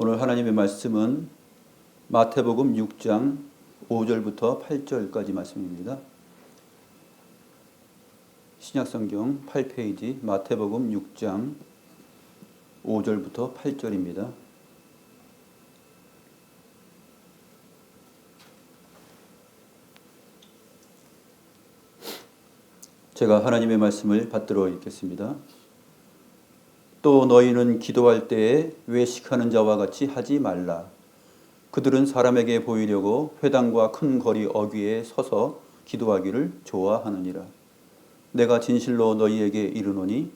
오늘 하나님의 말씀은 마태복음 6장 5절부터 8절까지 말씀입니다. 신약성경 8페이지 마태복음 6장 5절부터 8절입니다. 제가 하나님의 말씀을 받들어 읽겠습니다. 또 너희는 기도할 때에 외식하는 자와 같이 하지 말라. 그들은 사람에게 보이려고 회당과 큰 거리 어귀에 서서 기도하기를 좋아하느니라. 내가 진실로 너희에게 이르노니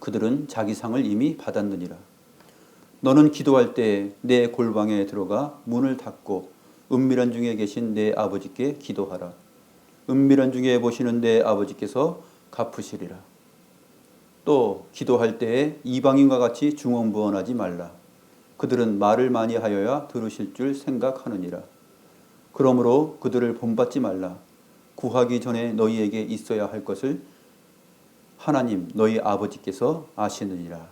그들은 자기 상을 이미 받았느니라. 너는 기도할 때 내 골방에 들어가 문을 닫고 은밀한 중에 계신 내 아버지께 기도하라. 은밀한 중에 보시는 내 아버지께서 갚으시리라. 또 기도할 때에 이방인과 같이 중언부언하지 말라. 그들은 말을 많이 하여야 들으실 줄 생각하느니라. 그러므로 그들을 본받지 말라. 구하기 전에 너희에게 있어야 할 것을 하나님 너희 아버지께서 아시느니라.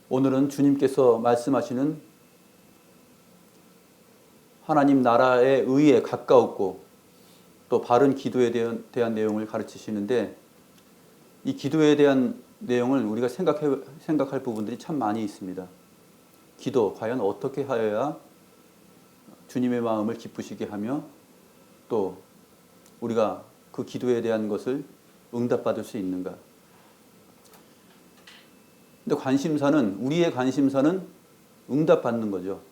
오늘은 주님께서 말씀하시는 하나님 나라의 의에 가까웠고 또 바른 기도에 대한 내용을 가르치시는데, 이 기도에 대한 내용을 우리가 생각할 부분들이 참 많이 있습니다. 기도, 과연 어떻게 하여야 주님의 마음을 기쁘시게 하며 또 우리가 그 기도에 대한 것을 응답받을 수 있는가. 근데 우리의 관심사는 응답받는 거죠.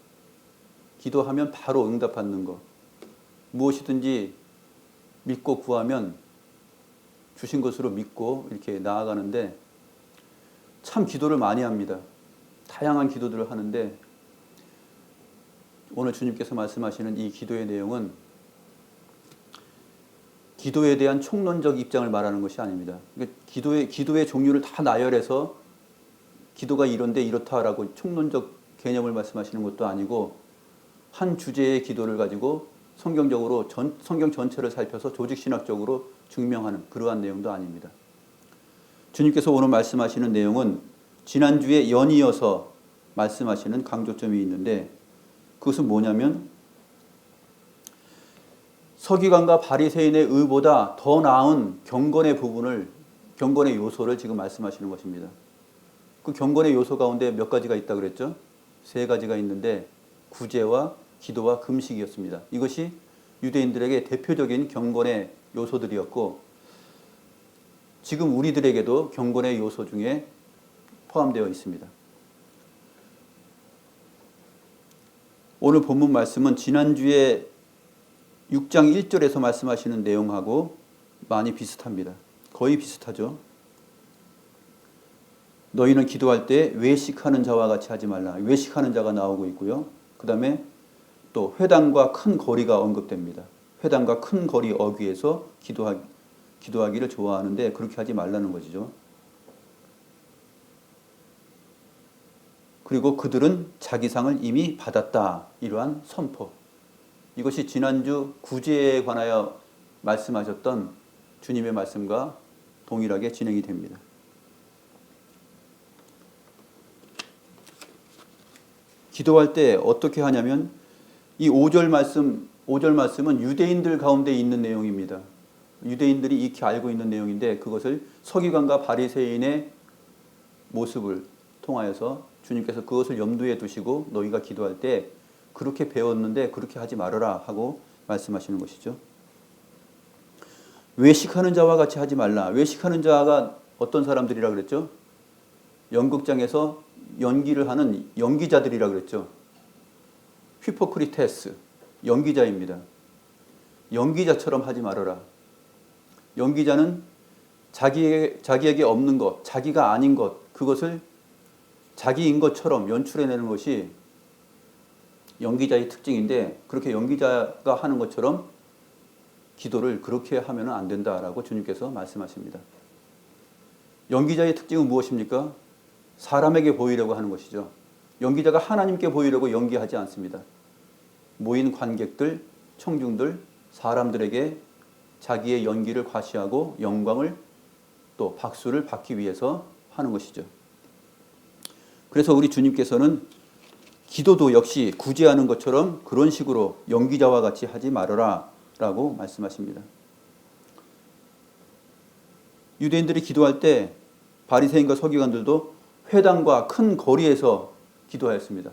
기도하면 바로 응답받는 거. 무엇이든지 믿고 구하면 주신 것으로 믿고 이렇게 나아가는데, 참 기도를 많이 합니다. 다양한 기도들을 하는데, 오늘 주님께서 말씀하시는 이 기도의 내용은 기도에 대한 총론적 입장을 말하는 것이 아닙니다. 기도의 종류를 다 나열해서 기도가 이런데 이렇다라고 총론적 개념을 말씀하시는 것도 아니고, 한 주제의 기도를 가지고 성경 전체를 살펴서 조직신학적으로 증명하는 그러한 내용도 아닙니다. 주님께서 오늘 말씀하시는 내용은 지난주에 연이어서 말씀하시는 강조점이 있는데, 그것은 뭐냐면 서기관과 바리새인의 의보다 더 나은 경건의 요소를 지금 말씀하시는 것입니다. 그 경건의 요소 가운데 몇 가지가 있다 그랬죠? 3가지가 있는데 구제와 기도와 금식이었습니다. 이것이 유대인들에게 대표적인 경건의 요소들이었고, 지금 우리들에게도 경건의 요소 중에 포함되어 있습니다. 오늘 본문 말씀은 지난주에 6장 1절에서 말씀하시는 내용하고 많이 비슷합니다. 거의 비슷하죠. 너희는 기도할 때 외식하는 자와 같이 하지 말라. 외식하는 자가 나오고 있고요. 그 다음에 또 회당과 큰 거리가 언급됩니다. 회당과 큰 거리 어귀에서 기도하기를 좋아하는데 그렇게 하지 말라는 것이죠. 그리고 그들은 자기 상을 이미 받았다. 이러한 선포. 이것이 지난주 구제에 관하여 말씀하셨던 주님의 말씀과 동일하게 진행이 됩니다. 기도할 때 어떻게 하냐면, 이 5절 말씀은 유대인들 가운데 있는 내용입니다. 유대인들이 익히 알고 있는 내용인데, 그것을 서기관과 바리새인의 모습을 통하여서 주님께서 그것을 염두에 두시고 너희가 기도할 때 그렇게 배웠는데 그렇게 하지 말아라 하고 말씀하시는 것이죠. 외식하는 자와 같이 하지 말라. 외식하는 자가 어떤 사람들이라 그랬죠? 연극장에서 연기를 하는 연기자들이라 그랬죠. 히포크리테스, 연기자입니다. 연기자처럼 하지 말아라. 연기자는 자기에게 없는 것, 자기가 아닌 것, 그것을 자기인 것처럼 연출해내는 것이 연기자의 특징인데, 그렇게 연기자가 하는 것처럼 기도를 그렇게 하면 안 된다라고 주님께서 말씀하십니다. 연기자의 특징은 무엇입니까? 사람에게 보이려고 하는 것이죠. 연기자가 하나님께 보이려고 연기하지 않습니다. 모인 관객들, 청중들, 사람들에게 자기의 연기를 과시하고 영광을 또 박수를 받기 위해서 하는 것이죠. 그래서 우리 주님께서는 기도도 역시 구제하는 것처럼 그런 식으로 연기자와 같이 하지 말아라 라고 말씀하십니다. 유대인들이 기도할 때 바리새인과 서기관들도 회당과 큰 거리에서 기도하였습니다.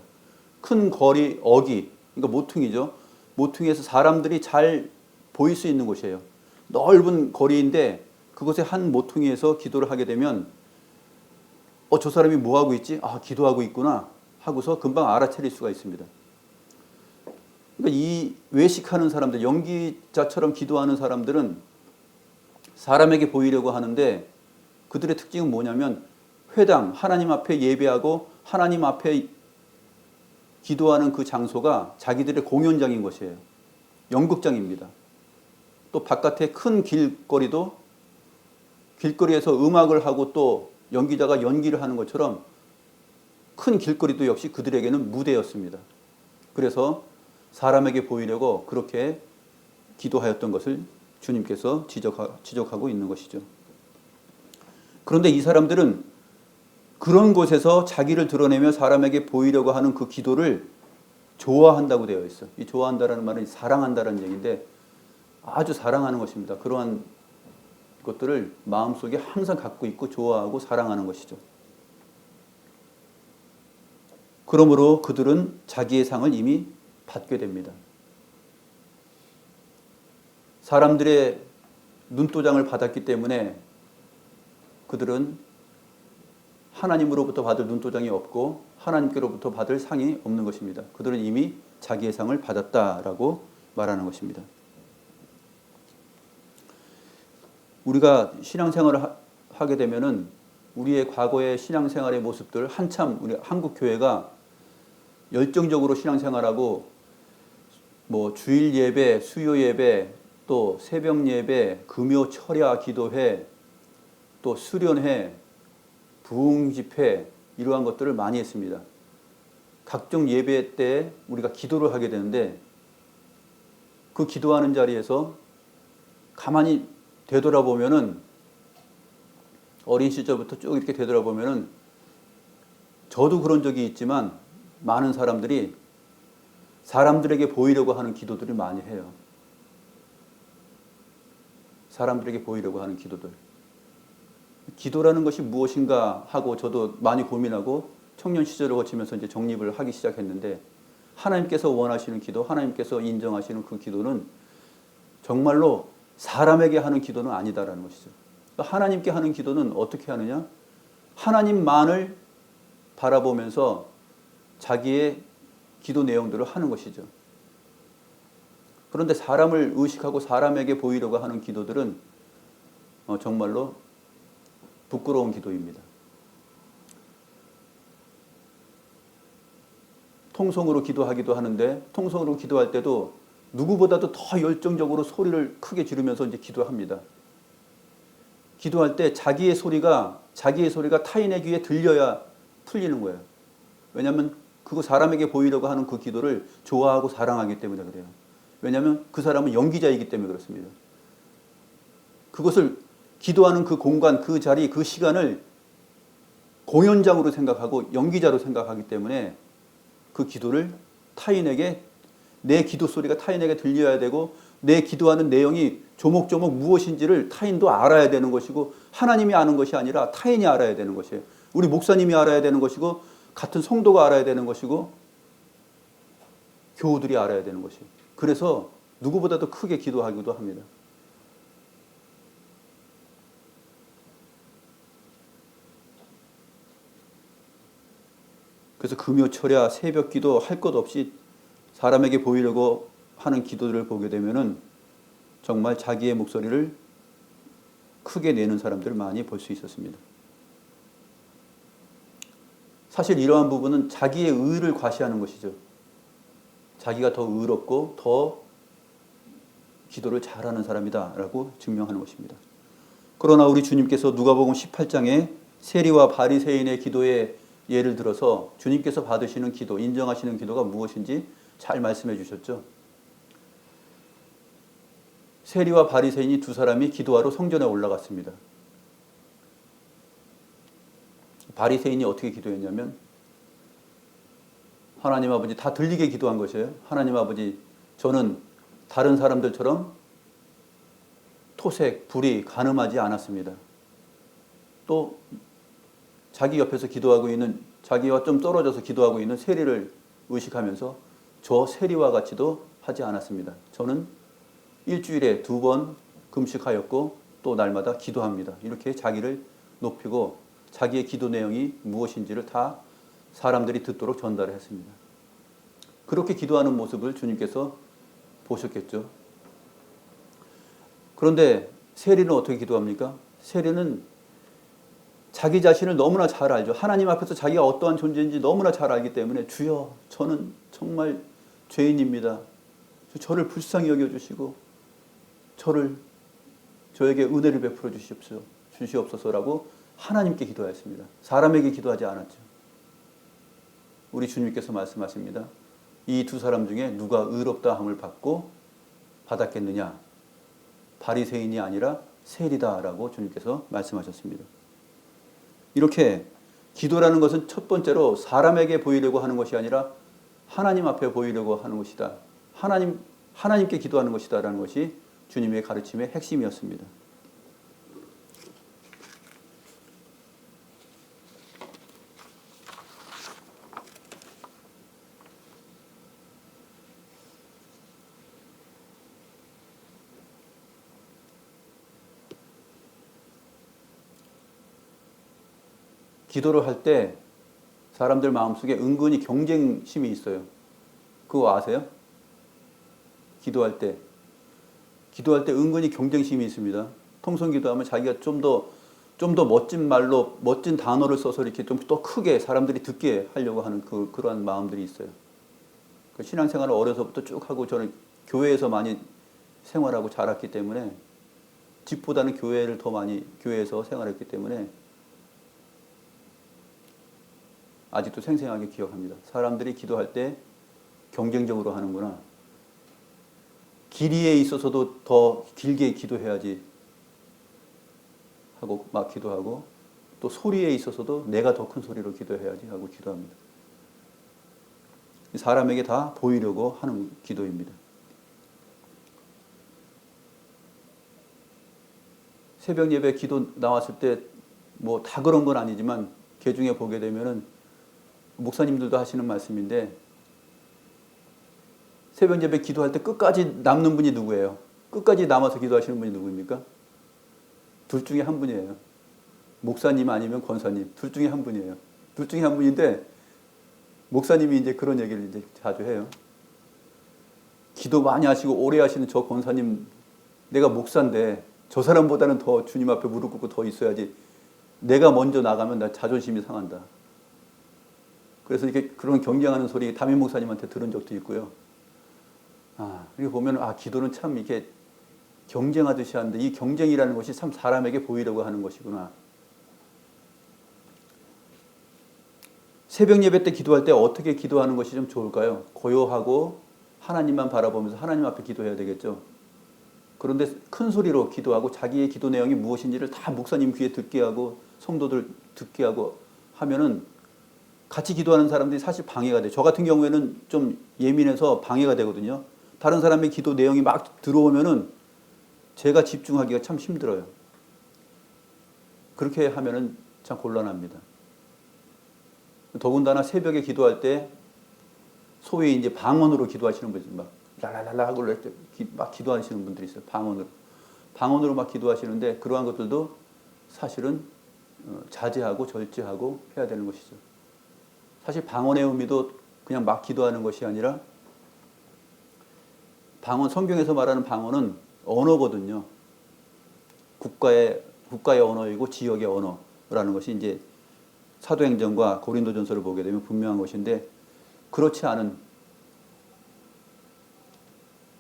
큰 거리, 어기, 그러니까 모퉁이죠. 모퉁이에서 사람들이 잘 보일 수 있는 곳이에요. 넓은 거리인데 그곳에 한 모퉁이에서 기도를 하게 되면 저 사람이 뭐 하고 있지? 기도하고 있구나 하고서 금방 알아차릴 수가 있습니다. 그러니까 이 외식하는 사람들, 연기자처럼 기도하는 사람들은 사람에게 보이려고 하는데 그들의 특징은 뭐냐면 회당, 하나님 앞에 예배하고 하나님 앞에 기도하는 그 장소가 자기들의 공연장인 것이에요. 연극장입니다. 또 바깥에 큰 길거리도 길거리에서 음악을 하고 또 연기자가 연기를 하는 것처럼 큰 길거리도 역시 그들에게는 무대였습니다. 그래서 사람에게 보이려고 그렇게 기도하였던 것을 주님께서 지적하고 있는 것이죠. 그런데 이 사람들은 그런 곳에서 자기를 드러내며 사람에게 보이려고 하는 그 기도를 좋아한다고 되어 있어요. 이 좋아한다라는 말은 사랑한다라는 얘기인데 아주 사랑하는 것입니다. 그러한 것들을 마음속에 항상 갖고 있고 좋아하고 사랑하는 것이죠. 그러므로 그들은 자기의 상을 이미 받게 됩니다. 사람들의 눈도장을 받았기 때문에 그들은 하나님으로부터 받을 눈도장이 없고 하나님께로부터 받을 상이 없는 것입니다. 그들은 이미 자기의 상을 받았다라고 말하는 것입니다. 우리가 신앙생활을 하게 되면은 우리의 과거의 신앙생활의 모습들 한참 우리 한국 교회가 열정적으로 신앙생활하고 주일 예배, 수요 예배, 또 새벽 예배, 금요 철야 기도회, 또 수련회, 부흥 집회 이러한 것들을 많이 했습니다. 각종 예배 때 우리가 기도를 하게 되는데 그 기도하는 자리에서 가만히 되돌아보면은 어린 시절부터 쭉 이렇게 되돌아보면은 저도 그런 적이 있지만 많은 사람들이 사람들에게 보이려고 하는 기도들을 많이 해요. 사람들에게 보이려고 하는 기도들. 기도라는 것이 무엇인가 하고 저도 많이 고민하고 청년 시절을 거치면서 이제 정립을 하기 시작했는데 하나님께서 원하시는 기도, 하나님께서 인정하시는 그 기도는 정말로 사람에게 하는 기도는 아니다라는 것이죠. 하나님께 하는 기도는 어떻게 하느냐? 하나님만을 바라보면서 자기의 기도 내용들을 하는 것이죠. 그런데 사람을 의식하고 사람에게 보이려고 하는 기도들은 정말로 부끄러운 기도입니다. 통성으로 기도하기도 하는데 통성으로 기도할 때도 누구보다도 더 열정적으로 소리를 크게 지르면서 이제 기도합니다. 기도할 때 자기의 소리가 타인의 귀에 들려야 풀리는 거예요. 왜냐하면 그거 사람에게 보이려고 하는 그 기도를 좋아하고 사랑하기 때문에 그래요. 왜냐하면 그 사람은 연기자이기 때문에 그렇습니다. 그것을 기도하는 그 공간, 그 자리, 그 시간을 공연장으로 생각하고 연기자로 생각하기 때문에 그 기도를 타인에게 내 기도 소리가 타인에게 들려야 되고 내 기도하는 내용이 조목조목 무엇인지를 타인도 알아야 되는 것이고 하나님이 아는 것이 아니라 타인이 알아야 되는 것이에요. 우리 목사님이 알아야 되는 것이고 같은 성도가 알아야 되는 것이고 교우들이 알아야 되는 것이에요. 그래서 누구보다도 크게 기도하기도 합니다. 그래서 금요 철야 새벽 기도 할 것 없이 사람에게 보이려고 하는 기도들을 보게 되면은 정말 자기의 목소리를 크게 내는 사람들을 많이 볼 수 있었습니다. 사실 이러한 부분은 자기의 의를 과시하는 것이죠. 자기가 더 의롭고 더 기도를 잘하는 사람이다라고 증명하는 것입니다. 그러나 우리 주님께서 누가복음 18장에 세리와 바리새인의 기도에 예를 들어서 주님께서 받으시는 기도, 인정하시는 기도가 무엇인지 잘 말씀해 주셨죠. 세리와 바리새인이 두 사람이 기도하러 성전에 올라갔습니다. 바리새인이 어떻게 기도했냐면 하나님 아버지 다 들리게 기도한 것이에요. 하나님 아버지 저는 다른 사람들처럼 토색, 불의, 간음하지 않았습니다. 또 자기 옆에서 기도하고 있는 자기와 좀 떨어져서 기도하고 있는 세리를 의식하면서 저 세리와 같이도 하지 않았습니다. 저는 일주일에 2번 금식하였고 또 날마다 기도합니다. 이렇게 자기를 높이고 자기의 기도 내용이 무엇인지를 다 사람들이 듣도록 전달을 했습니다. 그렇게 기도하는 모습을 주님께서 보셨겠죠. 그런데 세리는 어떻게 기도합니까? 세리는 자기 자신을 너무나 잘 알죠. 하나님 앞에서 자기가 어떠한 존재인지 너무나 잘 알기 때문에 주여 저는 정말 죄인입니다. 저를 불쌍히 여겨주시고 저에게 은혜를 베풀어 주시옵소서라고 하나님께 기도하였습니다. 사람에게 기도하지 않았죠. 우리 주님께서 말씀하십니다. 이 두 사람 중에 누가 의롭다 함을 받았겠느냐? 바리새인이 아니라 세리다라고 주님께서 말씀하셨습니다. 이렇게 기도라는 것은 첫 번째로 사람에게 보이려고 하는 것이 아니라 하나님 앞에 보이려고 하는 것이다. 하나님께 기도하는 것이다라는 것이 주님의 가르침의 핵심이었습니다. 기도를 할 때 사람들 마음속에 은근히 경쟁심이 있어요. 그거 아세요? 기도할 때 은근히 경쟁심이 있습니다. 통성 기도하면 자기가 좀 더 멋진 말로 멋진 단어를 써서 이렇게 좀 더 크게 사람들이 듣게 하려고 하는 그러한 마음들이 있어요. 신앙생활을 어려서부터 쭉 하고 저는 교회에서 많이 생활하고 자랐기 때문에 집보다는 교회를 더 많이 교회에서 생활했기 때문에 아직도 생생하게 기억합니다. 사람들이 기도할 때 경쟁적으로 하는구나. 길이에 있어서도 더 길게 기도해야지 하고 막 기도하고 또 소리에 있어서도 내가 더 큰 소리로 기도해야지 하고 기도합니다. 사람에게 다 보이려고 하는 기도입니다. 새벽 예배 기도 나왔을 때 뭐 다 그런 건 아니지만 개중에 보게 되면은 목사님들도 하시는 말씀인데 새벽 예배 기도할 때 끝까지 남는 분이 누구예요? 끝까지 남아서 기도하시는 분이 누구입니까? 둘 중에 한 분이에요. 목사님 아니면 권사님. 둘 중에 한 분이에요. 둘 중에 한 분인데 목사님이 이제 그런 얘기를 이제 자주 해요. 기도 많이 하시고 오래 하시는 저 권사님, 내가 목사인데 저 사람보다는 더 주님 앞에 무릎 꿇고 더 있어야지. 내가 먼저 나가면 나 자존심이 상한다. 그래서 이렇게 그런 경쟁하는 소리 담임 목사님한테 들은 적도 있고요. 이렇게 보면 기도는 참 이렇게 경쟁하듯이 하는데 이 경쟁이라는 것이 참 사람에게 보이려고 하는 것이구나. 새벽 예배 때 기도할 때 어떻게 기도하는 것이 좀 좋을까요? 고요하고 하나님만 바라보면서 하나님 앞에 기도해야 되겠죠. 그런데 큰 소리로 기도하고 자기의 기도 내용이 무엇인지를 다 목사님 귀에 듣게 하고 성도들 듣게 하고 하면은 같이 기도하는 사람들이 사실 방해가 돼요. 저 같은 경우에는 좀 예민해서 방해가 되거든요. 다른 사람의 기도 내용이 막 들어오면은 제가 집중하기가 참 힘들어요. 그렇게 하면은 참 곤란합니다. 더군다나 새벽에 기도할 때 소위 이제 방언으로 기도하시는 분들 막 랄랄랄라 하고 막 기도하시는 분들이 있어요. 방언으로 막 기도하시는데 그러한 것들도 사실은 자제하고 절제하고 해야 되는 것이죠. 사실 방언의 의미도 그냥 막 기도하는 것이 아니라 성경에서 말하는 방언은 언어거든요. 국가의 언어이고 지역의 언어라는 것이 이제 사도행전과 고린도전서를 보게 되면 분명한 것인데 그렇지 않은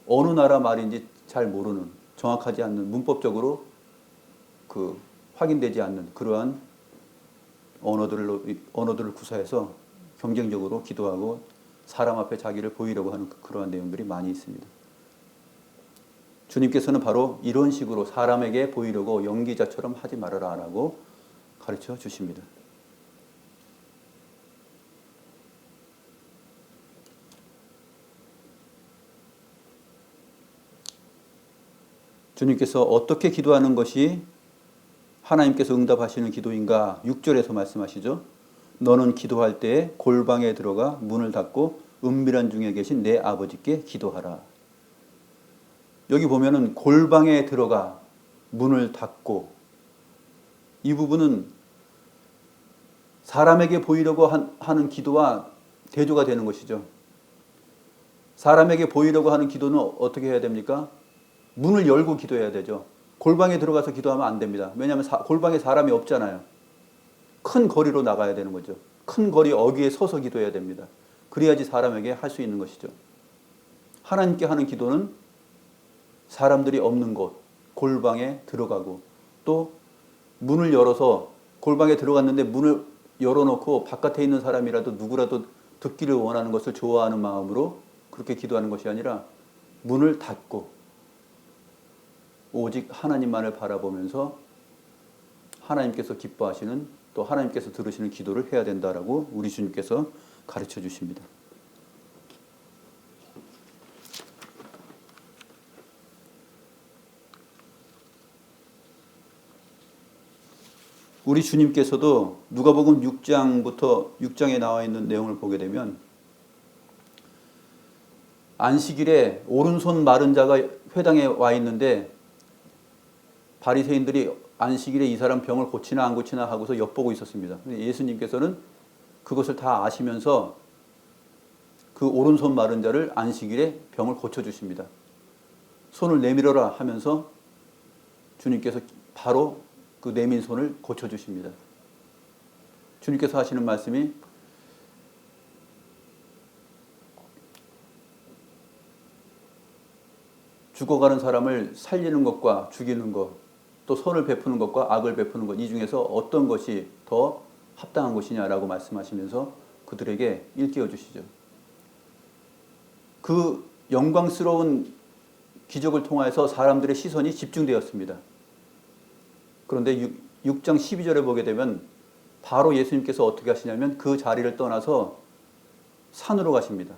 어느 나라 말인지 잘 모르는 정확하지 않는 문법적으로 확인되지 않는 그러한 언어들을 구사해서 경쟁적으로 기도하고 사람 앞에 자기를 보이려고 하는 그러한 내용들이 많이 있습니다. 주님께서는 바로 이런 식으로 사람에게 보이려고 연기자처럼 하지 말아라 라고 가르쳐 주십니다. 주님께서 어떻게 기도하는 것이 하나님께서 응답하시는 기도인가? 6절에서 말씀하시죠. 너는 기도할 때에 골방에 들어가 문을 닫고 은밀한 중에 계신 내 아버지께 기도하라. 여기 보면은 골방에 들어가 문을 닫고, 이 부분은 사람에게 보이려고 하는 기도와 대조가 되는 것이죠. 사람에게 보이려고 하는 기도는 어떻게 해야 됩니까? 문을 열고 기도해야 되죠. 골방에 들어가서 기도하면 안 됩니다. 왜냐하면 골방에 사람이 없잖아요. 큰 거리로 나가야 되는 거죠. 큰 거리 어귀에 서서 기도해야 됩니다. 그래야지 사람에게 할 수 있는 것이죠. 하나님께 하는 기도는 사람들이 없는 곳, 골방에 들어가고, 또 문을 열어서 골방에 들어갔는데 문을 열어놓고 바깥에 있는 사람이라도 누구라도 듣기를 원하는 것을 좋아하는 마음으로 그렇게 기도하는 것이 아니라 문을 닫고 오직 하나님만을 바라보면서 하나님께서 기뻐하시는, 또 하나님께서 들으시는 기도를 해야 된다라고 우리 주님께서 가르쳐 주십니다. 우리 주님께서도 누가복음 6장에 나와 있는 내용을 보게 되면 안식일에 오른손 마른 자가 회당에 와 있는데 바리새인들이 안식일에 이 사람 병을 고치나 안 고치나 하고서 엿보고 있었습니다. 예수님께서는 그것을 다 아시면서 그 오른손 마른 자를 안식일에 병을 고쳐주십니다. 손을 내밀어라 하면서 주님께서 바로 그 내민 손을 고쳐주십니다. 주님께서 하시는 말씀이 죽어가는 사람을 살리는 것과 죽이는 것, 또 선을 베푸는 것과 악을 베푸는 것, 이 중에서 어떤 것이 더 합당한 것이냐라고 말씀하시면서 그들에게 일깨워 주시죠. 그 영광스러운 기적을 통해서 사람들의 시선이 집중되었습니다. 그런데 6장 12절에 보게 되면 바로 예수님께서 어떻게 하시냐면 그 자리를 떠나서 산으로 가십니다.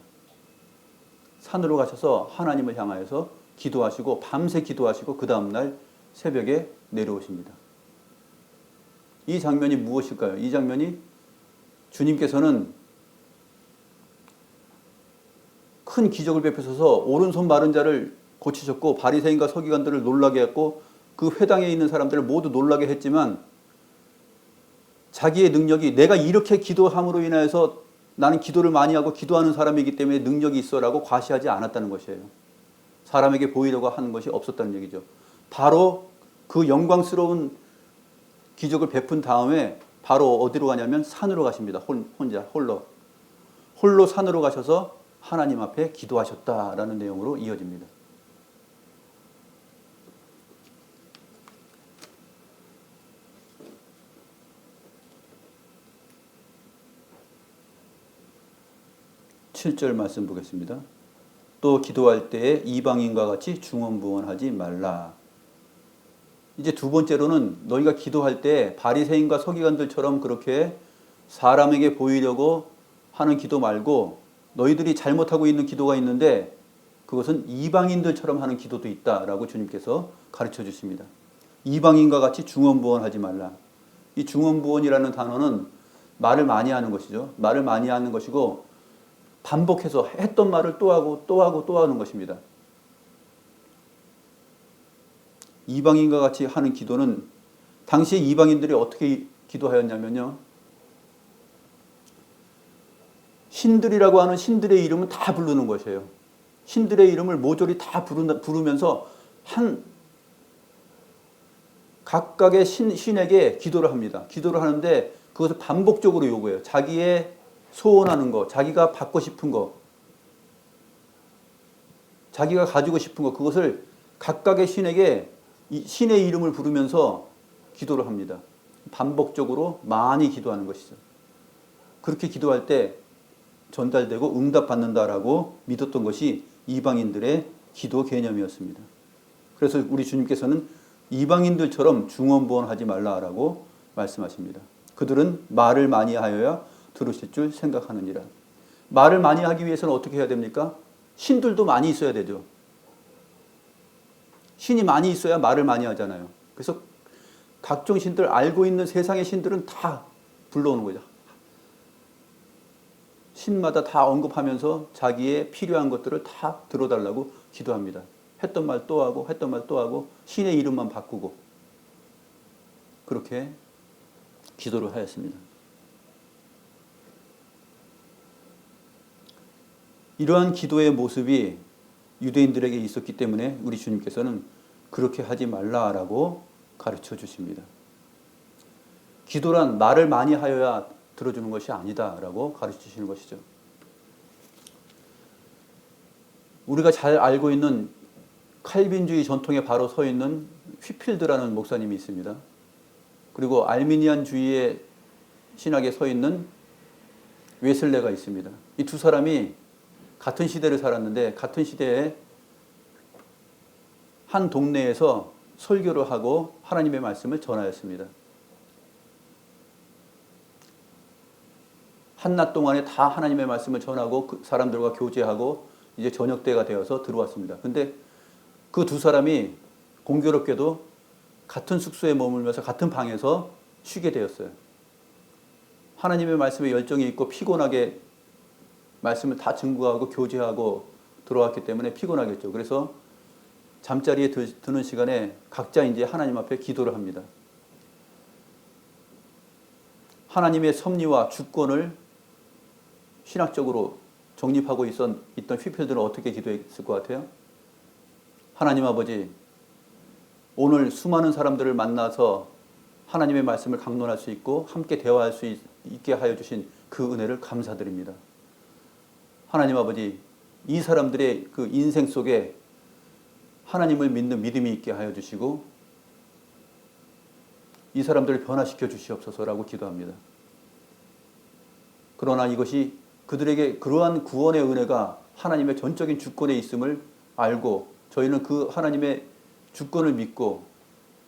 산으로 가셔서 하나님을 향하여서 기도하시고 밤새 기도하시고 그 다음날 새벽에 내려오십니다. 이 장면이 무엇일까요? 이 장면이 주님께서는 큰 기적을 베푸셔서 오른손 마른 자를 고치셨고 바리새인과 서기관들을 놀라게 했고 그 회당에 있는 사람들을 모두 놀라게 했지만 자기의 능력이 내가 이렇게 기도함으로 인하여서 나는 기도를 많이 하고 기도하는 사람이기 때문에 능력이 있어라고 과시하지 않았다는 것이에요. 사람에게 보이려고 하는 것이 없었다는 얘기죠. 바로 그 영광스러운 기적을 베푼 다음에 바로 어디로 가냐면 산으로 가십니다. 혼자 홀로 산으로 가셔서 하나님 앞에 기도하셨다라는 내용으로 이어집니다. (7절) 말씀 보겠습니다. 또 기도할 때에 이방인과 같이 중언부언하지 말라. 이제 두 번째로는 너희가 기도할 때 바리새인과 서기관들처럼 그렇게 사람에게 보이려고 하는 기도 말고 너희들이 잘못하고 있는 기도가 있는데 그것은 이방인들처럼 하는 기도도 있다라고 주님께서 가르쳐 주십니다. 이방인과 같이 중언부언하지 말라. 이 중언부언이라는 단어는 말을 많이 하는 것이죠. 말을 많이 하는 것이고 반복해서 했던 말을 또 하고 또 하고 또 하는 것입니다. 이방인과 같이 하는 기도는 당시에 이방인들이 어떻게 기도하였냐면요. 신들이라고 하는 신들의 이름은 다 부르는 것이에요. 신들의 이름을 모조리 다 부르면서 각각의 신에게 기도를 합니다. 기도를 하는데 그것을 반복적으로 요구해요. 자기의 소원하는 거, 자기가 받고 싶은 거, 자기가 가지고 싶은 거, 그것을 각각의 신에게 신의 이름을 부르면서 기도를 합니다. 반복적으로 많이 기도하는 것이죠. 그렇게 기도할 때 전달되고 응답받는다라고 믿었던 것이 이방인들의 기도 개념이었습니다. 그래서 우리 주님께서는 이방인들처럼 중언부언하지 말라라고 말씀하십니다. 그들은 말을 많이 하여야 들으실 줄 생각하느니라. 말을 많이 하기 위해서는 어떻게 해야 됩니까? 신들도 많이 있어야 되죠. 신이 많이 있어야 말을 많이 하잖아요. 그래서 각종 신들, 알고 있는 세상의 신들은 다 불러오는 거죠. 신마다 다 언급하면서 자기의 필요한 것들을 다 들어달라고 기도합니다. 했던 말 또 하고 했던 말 또 하고 신의 이름만 바꾸고 그렇게 기도를 하였습니다. 이러한 기도의 모습이 유대인들에게 있었기 때문에 우리 주님께서는 그렇게 하지 말라라고 가르쳐 주십니다. 기도란 말을 많이 하여야 들어주는 것이 아니다라고 가르쳐 주시는 것이죠. 우리가 잘 알고 있는 칼빈주의 전통에 바로 서 있는 휘필드라는 목사님이 있습니다. 그리고 알미니안주의의 신학에 서 있는 웨슬레가 있습니다. 이 두 사람이 같은 시대를 살았는데 같은 시대에 한 동네에서 설교를 하고 하나님의 말씀을 전하였습니다. 한낮 동안에 다 하나님의 말씀을 전하고 그 사람들과 교제하고 이제 저녁 때가 되어서 들어왔습니다. 근데 그 두 사람이 공교롭게도 같은 숙소에 머물면서 같은 방에서 쉬게 되었어요. 하나님의 말씀에 열정이 있고 피곤하게 말씀을 다 증거하고 교제하고 들어왔기 때문에 피곤하겠죠. 그래서 잠자리에 드는 시간에 각자 이제 하나님 앞에 기도를 합니다. 하나님의 섭리와 주권을 신학적으로 정립하고 있던 휘필드는 어떻게 기도했을 것 같아요? 하나님 아버지, 오늘 수많은 사람들을 만나서 하나님의 말씀을 강론할 수 있고 함께 대화할 수 있게 하여 주신 그 은혜를 감사드립니다. 하나님 아버지, 이 사람들의 그 인생 속에 하나님을 믿는 믿음이 있게 하여 주시고 이 사람들을 변화시켜 주시옵소서라고 기도합니다. 그러나 이것이 그들에게 그러한 구원의 은혜가 하나님의 전적인 주권에 있음을 알고 저희는 그 하나님의 주권을 믿고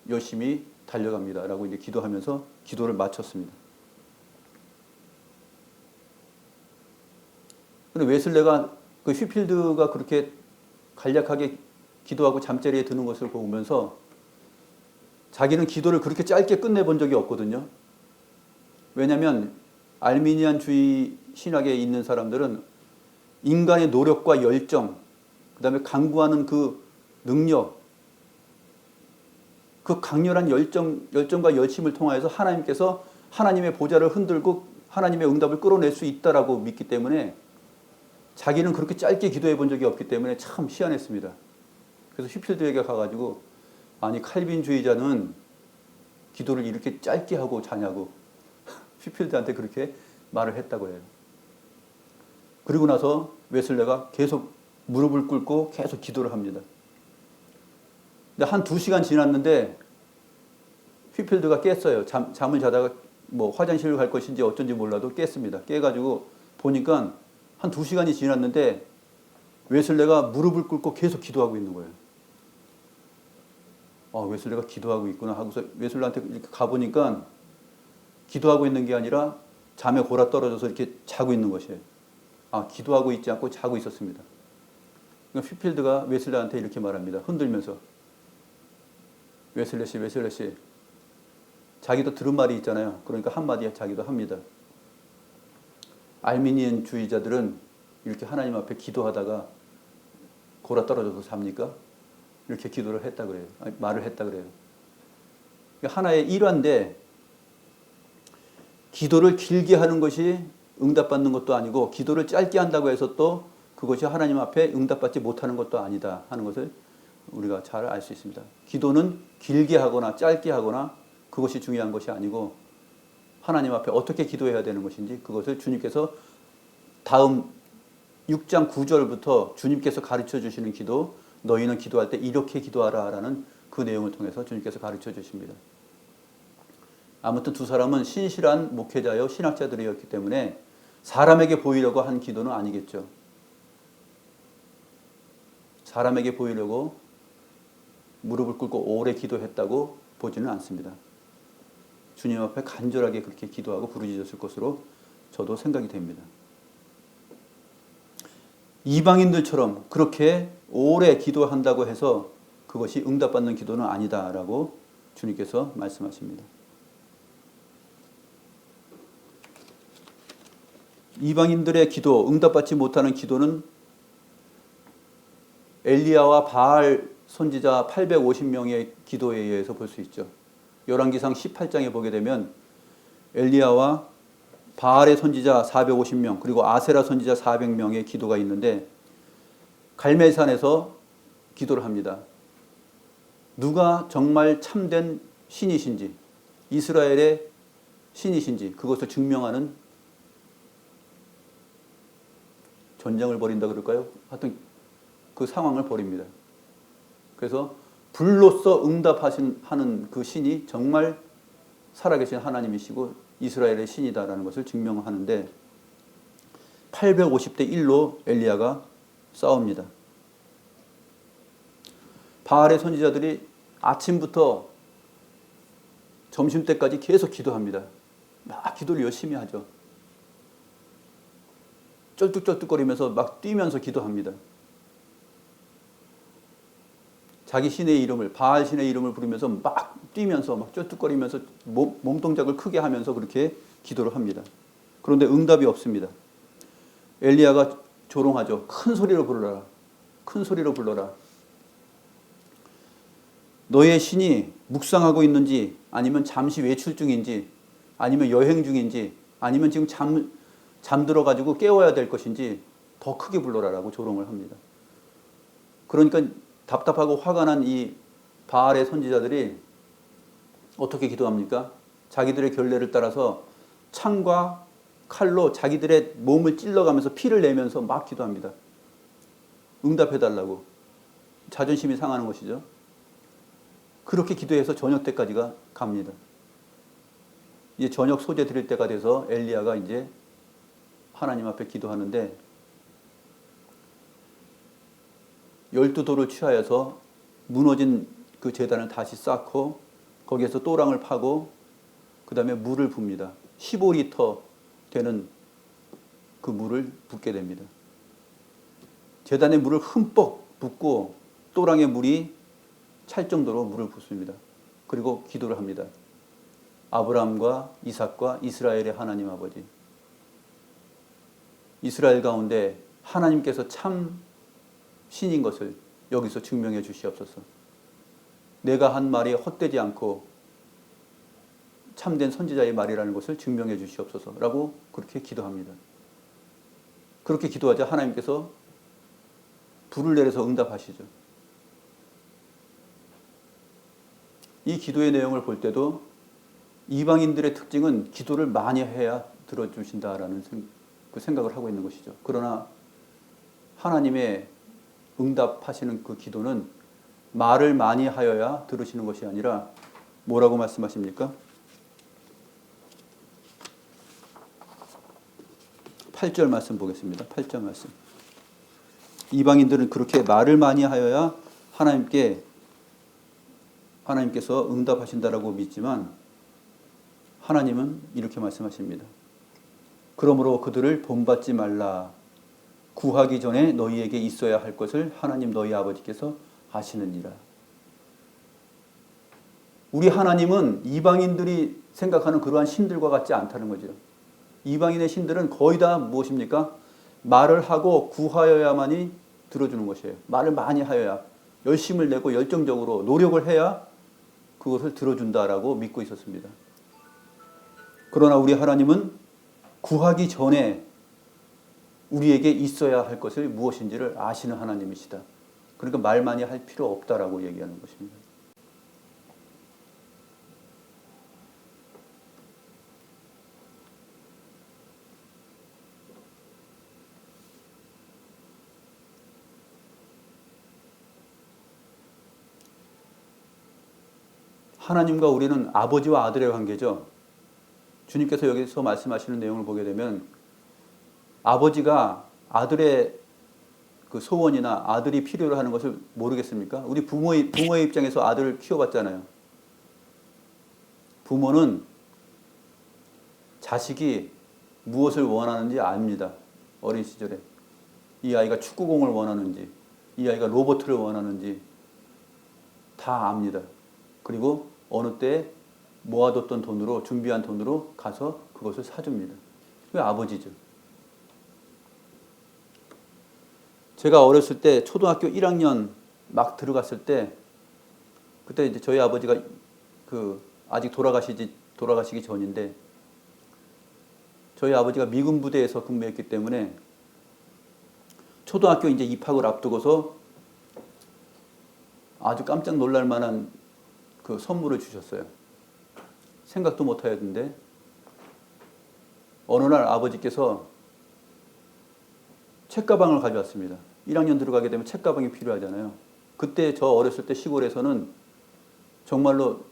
열심히 달려갑니다. 라고 이제 기도하면서 기도를 마쳤습니다. 근데 웨슬레가 그 휘필드가 그렇게 간략하게 기도하고 잠자리에 드는 것을 보면서 자기는 기도를 그렇게 짧게 끝내본 적이 없거든요. 왜냐하면 알미니안주의 신학에 있는 사람들은 인간의 노력과 열정, 그 다음에 강구하는 그 능력, 그 강렬한 열정과 열심을 통하여서 하나님께서 하나님의 보좌를 흔들고 하나님의 응답을 끌어낼 수 있다라고 믿기 때문에 자기는 그렇게 짧게 기도해 본 적이 없기 때문에 참 희한했습니다. 그래서 휘필드에게 가가지고 아니 칼빈주의자는 기도를 이렇게 짧게 하고 자냐고 휘필드한테 그렇게 말을 했다고 해요. 그리고 나서 웨슬레가 계속 무릎을 꿇고 계속 기도를 합니다. 근데 한 2시간 지났는데 휘필드가 깼어요. 잠을 자다가 뭐 화장실을 갈 것인지 어쩐지 몰라도 깼습니다. 깨가지고 보니까 한 2시간이 지났는데 웨슬레가 무릎을 꿇고 계속 기도하고 있는 거예요. 웨슬레가 기도하고 있구나 하고서 웨슬레한테 이렇게 가보니까 기도하고 있는 게 아니라 잠에 골아 떨어져서 이렇게 자고 있는 것이에요. 기도하고 있지 않고 자고 있었습니다. 그러니까 휘필드가 웨슬레한테 이렇게 말합니다. 흔들면서 웨슬레 씨 자기도 들은 말이 있잖아요. 그러니까 한마디 자기도 합니다. 알미니안 주의자들은 이렇게 하나님 앞에 기도하다가 골아 떨어져서 잡니까? 이렇게 기도를 했다 그래요. 말을 했다 그래요. 하나의 일환인데 기도를 길게 하는 것이 응답받는 것도 아니고 기도를 짧게 한다고 해서 또 그것이 하나님 앞에 응답받지 못하는 것도 아니다 하는 것을 우리가 잘 알 수 있습니다. 기도는 길게 하거나 짧게 하거나 그것이 중요한 것이 아니고 하나님 앞에 어떻게 기도해야 되는 것인지 그것을 주님께서 다음 6장 9절부터 주님께서 가르쳐 주시는 기도, 너희는 기도할 때 이렇게 기도하라 라는 그 내용을 통해서 주님께서 가르쳐 주십니다. 아무튼 두 사람은 신실한 목회자여 신학자들이었기 때문에 사람에게 보이려고 한 기도는 아니겠죠. 사람에게 보이려고 무릎을 꿇고 오래 기도했다고 보지는 않습니다. 주님 앞에 간절하게 그렇게 기도하고 부르짖었을 것으로 저도 생각이 됩니다. 이방인들처럼 그렇게 오래 기도한다고 해서 그것이 응답받는 기도는 아니다라고 주님께서 말씀하십니다. 이방인들의 기도, 응답받지 못하는 기도는 엘리야와 바알 선지자 850명의 기도에 의해서 볼 수 있죠. 열왕기상 18장에 보게 되면 엘리야와 바알의 선지자 450명 그리고 아세라 선지자 400명의 기도가 있는데 갈멜산에서 기도를 합니다. 누가 정말 참된 신이신지 이스라엘의 신이신지 그것을 증명하는 전쟁을 벌인다 그럴까요? 하여튼 그 상황을 벌입니다. 그래서 불로써 응답하는 그 신이 정말 살아계신 하나님이시고 이스라엘의 신이다라는 것을 증명하는데 850대 1로 엘리야가 싸웁니다. 바알의 선지자들이 아침부터 점심때까지 계속 기도합니다. 막 기도를 열심히 하죠. 쩔뚝쩔뚝거리면서 막 뛰면서 기도합니다. 자기 신의 이름을 바알 신의 이름을 부르면서 막 뛰면서 막 쩔뚝거리면서 몸동작을 크게 하면서 그렇게 기도를 합니다. 그런데 응답이 없습니다. 엘리야가 조롱하죠. 큰 소리로 불러라. 큰 소리로 불러라. 너의 신이 묵상하고 있는지 아니면 잠시 외출 중인지 아니면 여행 중인지 아니면 지금 잠들어가지고 깨워야 될 것인지 더 크게 불러라라고 조롱을 합니다. 그러니까 답답하고 화가 난 이 바알의 선지자들이 어떻게 기도합니까? 자기들의 결례를 따라서 창과 칼로 자기들의 몸을 찔러가면서 피를 내면서 막 기도합니다. 응답해달라고. 자존심이 상하는 것이죠. 그렇게 기도해서 저녁 때까지가 갑니다. 이제 저녁 소재 드릴 때가 돼서 엘리야가 이제 하나님 앞에 기도하는데 12돌을 취하여서 무너진 그 제단을 다시 쌓고 거기에서 또랑을 파고 그 다음에 물을 붓니다. 15리터 되는 그 물을 붓게 됩니다. 제단에 물을 흠뻑 붓고 또랑의 물이 찰 정도로 물을 붓습니다. 그리고 기도를 합니다. 아브라함과 이삭과 이스라엘의 하나님 아버지, 이스라엘 가운데 하나님께서 참 신인 것을 여기서 증명해 주시옵소서. 내가 한 말이 헛되지 않고 참된 선지자의 말이라는 것을 증명해 주시옵소서 라고 그렇게 기도합니다. 그렇게 기도하자 하나님께서 불을 내려서 응답하시죠. 이 기도의 내용을 볼 때도 이방인들의 특징은 기도를 많이 해야 들어주신다라는 그 생각을 하고 있는 것이죠. 그러나 하나님의 응답하시는 그 기도는 말을 많이 하여야 들으시는 것이 아니라 뭐라고 말씀하십니까? 8절 말씀 보겠습니다. 8절 말씀. 이방인들은 그렇게 말을 많이 하여야 하나님께서 응답하신다라고 믿지만 하나님은 이렇게 말씀하십니다. 그러므로 그들을 본받지 말라. 구하기 전에 너희에게 있어야 할 것을 하나님 너희 아버지께서 아시느니라. 우리 하나님은 이방인들이 생각하는 그러한 신들과 같지 않다는 거죠. 이방인의 신들은 거의 다 무엇입니까? 말을 하고 구하여야만이 들어주는 것이에요. 말을 많이 하여야, 열심을 내고 열정적으로 노력을 해야 그것을 들어준다라고 믿고 있었습니다. 그러나 우리 하나님은 구하기 전에 우리에게 있어야 할 것을 무엇인지를 아시는 하나님이시다. 그러니까 말 많이 할 필요 없다라고 얘기하는 것입니다. 하나님과 우리는 아버지와 아들의 관계죠. 주님께서 여기서 말씀하시는 내용을 보게 되면 아버지가 아들의 그 소원이나 아들이 필요로 하는 것을 모르겠습니까? 우리 부모의 입장에서 아들을 키워봤잖아요. 부모는 자식이 무엇을 원하는지 압니다. 어린 시절에. 이 아이가 축구공을 원하는지, 이 아이가 로봇을 원하는지 다 압니다. 그리고 어느 때 모아뒀던 돈으로, 준비한 돈으로 가서 그것을 사줍니다. 그게 아버지죠. 제가 어렸을 때 초등학교 1학년 막 들어갔을 때, 그때 이제 저희 아버지가 아직 돌아가시기 전인데, 저희 아버지가 미군 부대에서 근무했기 때문에 초등학교 이제 입학을 앞두고서 아주 깜짝 놀랄 만한 그 선물을 주셨어요. 생각도 못 하였는데, 어느 날 아버지께서 책가방을 가져왔습니다. 1학년 들어가게 되면 책가방이 필요하잖아요. 그때 저 어렸을 때 시골에서는 정말로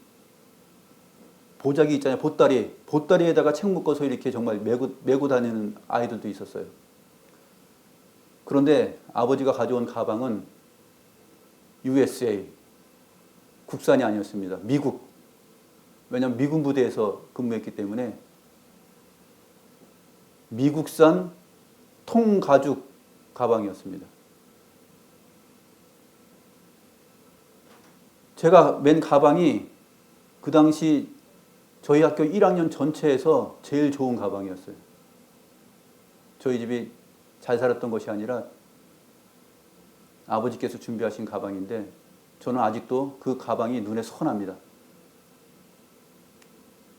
보자기 있잖아요. 보따리에다가 책 묶어서 이렇게 정말 메고 다니는 아이들도 있었어요. 그런데 아버지가 가져온 가방은 USA, 국산이 아니었습니다. 미국. 왜냐하면 미군 부대에서 근무했기 때문에 미국산 통가죽 가방이었습니다. 제가 맨 가방이 그 당시 저희 학교 1학년 전체에서 제일 좋은 가방이었어요. 저희 집이 잘 살았던 것이 아니라 아버지께서 준비하신 가방인데 저는 아직도 그 가방이 눈에 선합니다.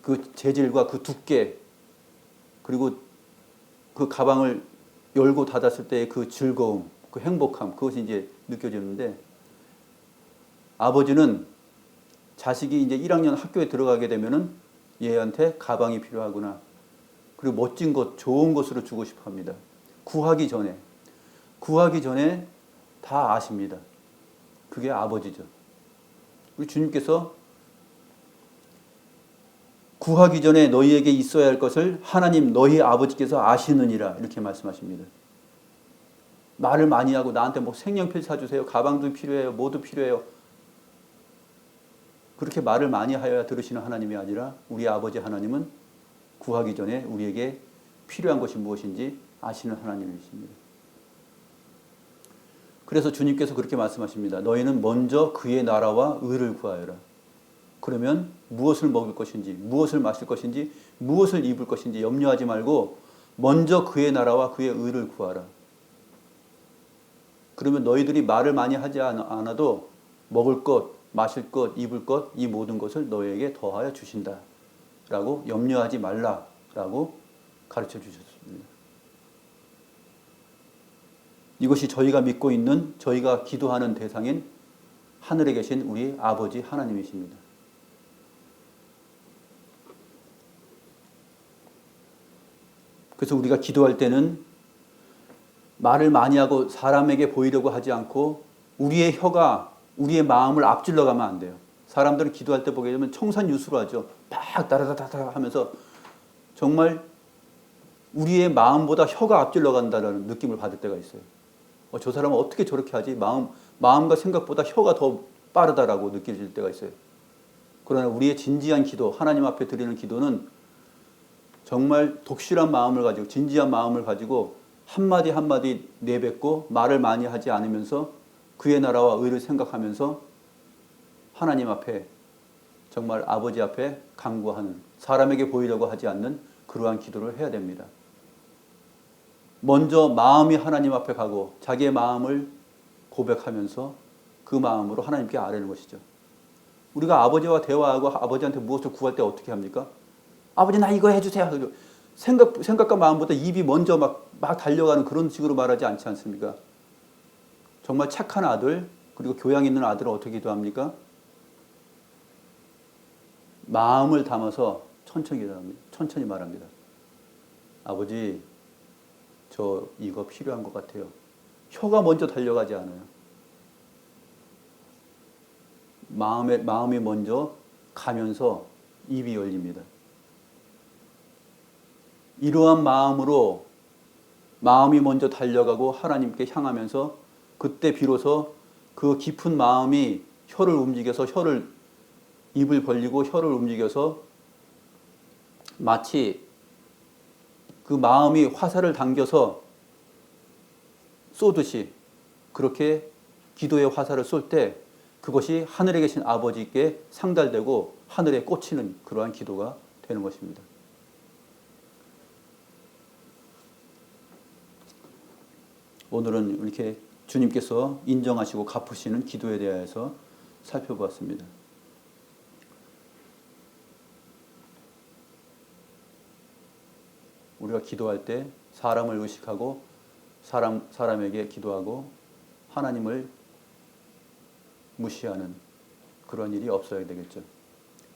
그 재질과 그 두께, 그리고 그 가방을 열고 닫았을 때의 그 즐거움, 그 행복함, 그것이 이제 느껴지는데, 아버지는 자식이 이제 1학년 학교에 들어가게 되면은 얘한테 가방이 필요하구나, 그리고 멋진 것, 좋은 것으로 주고 싶어 합니다. 구하기 전에 다 아십니다. 그게 아버지죠. 우리 주님께서 구하기 전에 너희에게 있어야 할 것을 하나님 너희 아버지께서 아시느니라, 이렇게 말씀하십니다. 말을 많이 하고 나한테 뭐 색연필 사주세요, 가방도 필요해요, 뭐도 필요해요, 그렇게 말을 많이 하여야 들으시는 하나님이 아니라 우리 아버지 하나님은 구하기 전에 우리에게 필요한 것이 무엇인지 아시는 하나님이십니다. 그래서 주님께서 그렇게 말씀하십니다. 너희는 먼저 그의 나라와 의를 구하여라. 그러면 무엇을 먹을 것인지, 무엇을 마실 것인지, 무엇을 입을 것인지 염려하지 말고 먼저 그의 나라와 그의 의를 구하라. 그러면 너희들이 말을 많이 하지 않아도 먹을 것, 마실 것, 입을 것, 이 모든 것을 너희에게 더하여 주신다 라고, 염려하지 말라 라고 가르쳐 주셨습니다. 이것이 저희가 믿고 있는, 저희가 기도하는 대상인 하늘에 계신 우리 아버지 하나님이십니다. 그래서 우리가 기도할 때는 말을 많이 하고 사람에게 보이려고 하지 않고 우리의 혀가 우리의 마음을 앞질러 가면 안 돼요. 사람들은 기도할 때 보게 되면 청산유수로 하죠. 막 따라다다다 하면서 정말 우리의 마음보다 혀가 앞질러 간다는 느낌을 받을 때가 있어요. 저 사람은 어떻게 저렇게 하지? 마음과 생각보다 혀가 더 빠르다라고 느껴질 때가 있어요. 그러나 우리의 진지한 기도, 하나님 앞에 드리는 기도는 정말 독실한 마음을 가지고, 진지한 마음을 가지고 한마디 한마디 내뱉고 말을 많이 하지 않으면서 그의 나라와 의를 생각하면서 하나님 앞에, 정말 아버지 앞에 간구하는, 사람에게 보이려고 하지 않는 그러한 기도를 해야 됩니다. 먼저 마음이 하나님 앞에 가고 자기의 마음을 고백하면서 그 마음으로 하나님께 아뢰는 것이죠. 우리가 아버지와 대화하고 아버지한테 무엇을 구할 때 어떻게 합니까? 아버지 나 이거 해주세요. 생각과 마음보다 입이 먼저 막 달려가는 그런 식으로 말하지 않지 않습니까? 정말 착한 아들, 그리고 교양 있는 아들은 어떻게 기도합니까? 마음을 담아서 천천히 말합니다. 아버지, 저 이거 필요한 것 같아요. 혀가 먼저 달려가지 않아요. 마음이 먼저 가면서 입이 열립니다. 이러한 마음으로 마음이 먼저 달려가고 하나님께 향하면서 그때 비로소 그 깊은 마음이 혀를 움직여서 입을 벌리고 혀를 움직여서 마치 그 마음이 화살을 당겨서 쏘듯이 그렇게 기도의 화살을 쏠 때 그것이 하늘에 계신 아버지께 상달되고 하늘에 꽂히는 그러한 기도가 되는 것입니다. 오늘은 이렇게 주님께서 인정하시고 갚으시는 기도에 대해서 살펴보았습니다. 우리가 기도할 때 사람을 의식하고 사람에게 기도하고 하나님을 무시하는 그런 일이 없어야 되겠죠.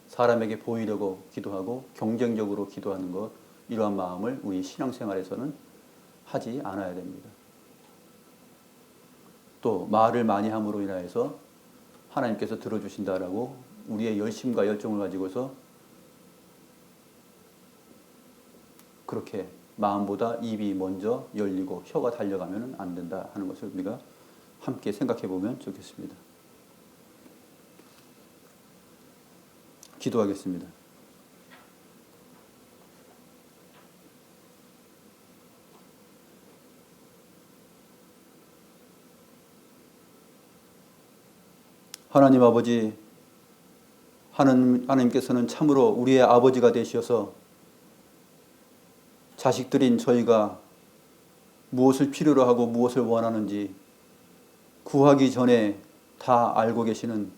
사람에게 보이려고 기도하고 경쟁적으로 기도하는 것, 이러한 마음을 우리 신앙생활에서는 하지 않아야 됩니다. 또 말을 많이 함으로 인하여서 하나님께서 들어주신다라고 우리의 열심과 열정을 가지고서 그렇게 마음보다 입이 먼저 열리고 혀가 달려가면 안 된다 하는 것을 우리가 함께 생각해 보면 좋겠습니다. 기도하겠습니다. 하나님 아버지, 하나님께서는 참으로 우리의 아버지가 되셔서 자식들인 저희가 무엇을 필요로 하고 무엇을 원하는지 구하기 전에 다 알고 계시는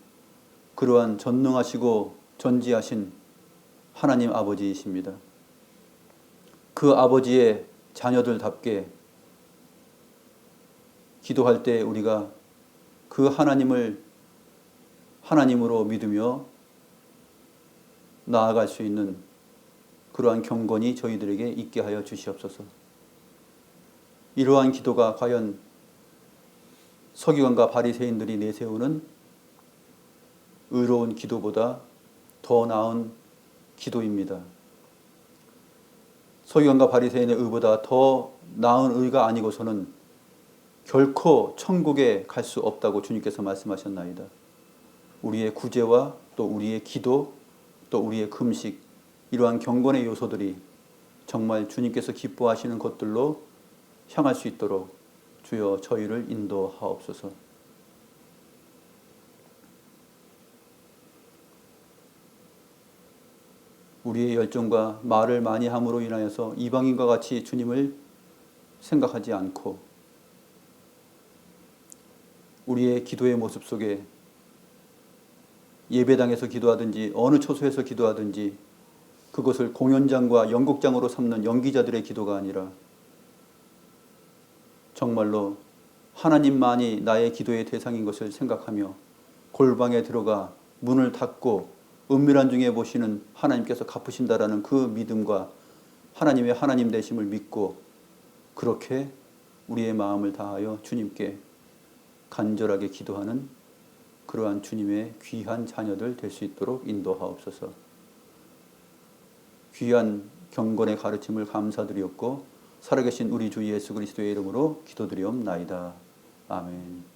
그러한 전능하시고 전지하신 하나님 아버지이십니다. 그 아버지의 자녀들답게 기도할 때 우리가 그 하나님을 하나님으로 믿으며 나아갈 수 있는 그러한 경건이 저희들에게 있게 하여 주시옵소서. 이러한 기도가 과연 서기관과 바리새인들이 내세우는 의로운 기도보다 더 나은 기도입니다. 서기관과 바리새인의 의보다 더 나은 의가 아니고서는 결코 천국에 갈 수 없다고 주님께서 말씀하셨나이다. 우리의 구제와 또 우리의 기도, 또 우리의 금식, 이러한 경건의 요소들이 정말 주님께서 기뻐하시는 것들로 향할 수 있도록 주여 저희를 인도하옵소서. 우리의 열정과 말을 많이 함으로 인하여서 이방인과 같이 주님을 생각하지 않고 우리의 기도의 모습 속에 예배당에서 기도하든지 어느 처소에서 기도하든지 그것을 공연장과 연극장으로 삼는 연기자들의 기도가 아니라 정말로 하나님만이 나의 기도의 대상인 것을 생각하며 골방에 들어가 문을 닫고 은밀한 중에 보시는 하나님께서 갚으신다라는 그 믿음과 하나님의 하나님 되심을 믿고 그렇게 우리의 마음을 다하여 주님께 간절하게 기도하는 그러한 주님의 귀한 자녀들 될 수 있도록 인도하옵소서. 귀한 경건의 가르침을 감사드리옵고 살아계신 우리 주 예수 그리스도의 이름으로 기도드리옵나이다. 아멘.